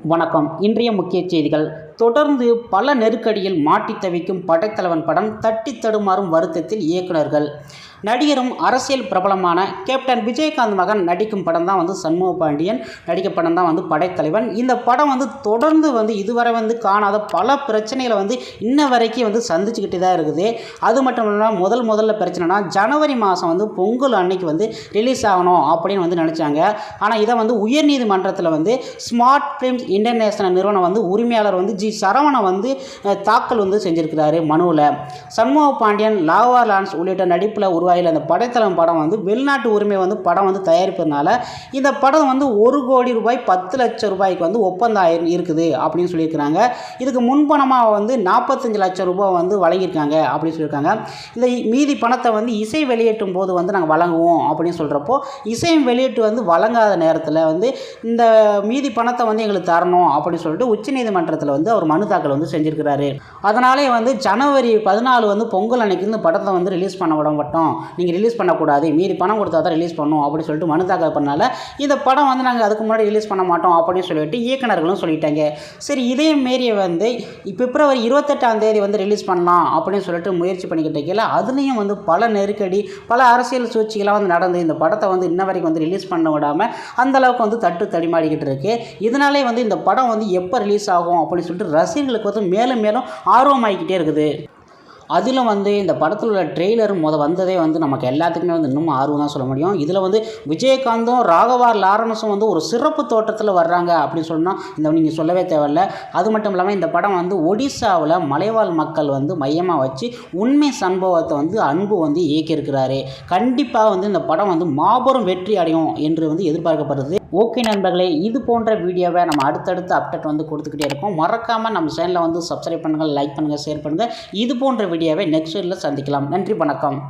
வணக்கம். இன்றைய முக்கிய செய்திகள். தொடர்ந்து பல நெருக்கடியில் மாட்டித் தவிக்கும் படைத்தலைவன் படம் தட்டி தடுமாறும் வருத்தத்தில் இயக்குனர்கள். நடிகரும் அரசியல் பிரபலமான கேப்டன் விஜயகாந்த் மகன் நடிக்கும் படம் தான் சண்முக பாண்டியன் நடிக்கும் படம் தான் படைத்தலைவன். இந்த படம் தொடர்ந்து இதுவரை காணாத பல பிரச்சனைகளை இன்ன வரைக்கும் சந்திச்சுக்கிட்டு தான் இருக்குது. அது மட்டும் இல்லாமல் முதல்ல பிரச்சனைனா ஜனவரி மாதம் பொங்கல் அன்னைக்கு ரிலீஸ் ஆகணும் அப்படின்னு நினச்சாங்க. ஆனால் இதை உயர்நீதிமன்றத்தில் ஸ்மார்ட் ஃபிலிம்ஸ் இன்டர்நேஷனல் நிறுவனம் உரிமையாளர் ஜி சரவணன் தாக்கல் செஞ்சிருக்கிறாரு மனுவில். சண்முக பாண்டியன், லாவா லான்ஸ் உள்ளிட்ட நடிப்பில் உருவாயில் அந்த படைத்தலைவன் படம் வெளிநாட்டு உரிமை படம் தயாரிப்பதனால இந்த படம் 1 கோடி ரூபாய் 10 லட்சம் ரூபாய்க்கு ஒப்பந்தம் இருக்குது அப்படின்னு சொல்லியிருக்கிறாங்க. இதுக்கு முன்பணமாக 45 லட்சம் ரூபாய் வழங்கியிருக்காங்க அப்படின்னு சொல்லியிருக்காங்க. இந்த மீதி பணத்தை இசை வெளியேற்றும் போது நாங்கள் வழங்குவோம் அப்படின்னு சொல்கிறப்போ இசை வெளியீட்டு வழங்காத நேரத்தில் இந்த மீதி பணத்தை எங்களுக்கு தரணும் அப்படின்னு சொல்லிட்டு உச்சநீதிமன்றத்தில் அவர் மனு தாக்கல் செஞ்சுருக்கிறாரு. அதனாலே ஜனவரி 14 பொங்கல் அன்னைக்கு இந்த படத்தை ரிலீஸ் பண்ண விட மாட்டோம், நீங்கள் ரிலீஸ் பண்ணக்கூடாது, மீறி பணம் கொடுத்தா தான் ரிலீஸ் பண்ணணும் அப்படின்னு சொல்லிட்டு மனு தாக்கல் பண்ணால இந்த படம் நாங்கள் அதுக்கு முன்னாடி ரிலீஸ் பண்ண மாட்டோம் அப்படின்னு சொல்லிட்டு இயக்குனர்களும் சொல்லிட்டாங்க. சரி, இதே மாரியை பிப்ரவரி 28 ரிலீஸ் பண்ணலாம் அப்படின்னு சொல்லிட்டு முயற்சி பண்ணிக்கிட்டு இருக்கல. அதுலேயும் பல நெருக்கடி, பல அரசியல் சூழ்ச்சிகளாக நடந்து இந்த படத்தை இன்ன வரைக்கும் ரிலீஸ் பண்ண விடாமல் அந்தளவுக்கு தட்டு தடிமாடிக்கிட்டு இருக்கு. இதனாலே இந்த படம் எப்போ ரிலீஸ் ஆகும் அப்படின்னு சொல்லிட்டு ரசிகர்களுக்கு மேலும் மேலும் ஆர்வமாகிக்கிட்டே இருக்குது. அதிலும் இந்த படத்தில் உள்ள ட்ரெய்லர் வந்ததே நமக்கு எல்லாத்துக்குமே இன்னும் ஆர்வம் தான் சொல்ல முடியும். இதில் விஜயகாந்தும் ராகவா லாரன்ஸும் ஒரு சிறப்பு தோற்றத்தில் வர்றாங்க அப்படின்னு சொன்னால் நீங்கள் சொல்லவே தேவையில்லை. அது மட்டும் இல்லாமல் இந்த படம் ஒடிசாவில் மலைவாழ் மக்கள் மையமாக வச்சு உண்மை சம்பவத்தை அன்பு இயக்கியிருக்கிறாரு. கண்டிப்பாக இந்த படம் மாபெரும் வெற்றி அடையும் என்று எதிர்பார்க்கப்படுது. ஓகே நண்பர்களே, இது போன்ற வீடியோவை நம்ம அடுத்தடுத்து அப்டேட் கொடுத்துக்கிட்டே இருக்கோம். மறக்காமல் நம்ம சேனலை சப்ஸ்கிரைப் பண்ணுங்கள், லைக் பண்ணுங்கள், ஷேர் பண்ணுங்கள். இது போன்ற வீடியோவை நெக்ஸ்ட் வீடியோவில் சந்திக்கலாம். நன்றி, வணக்கம்.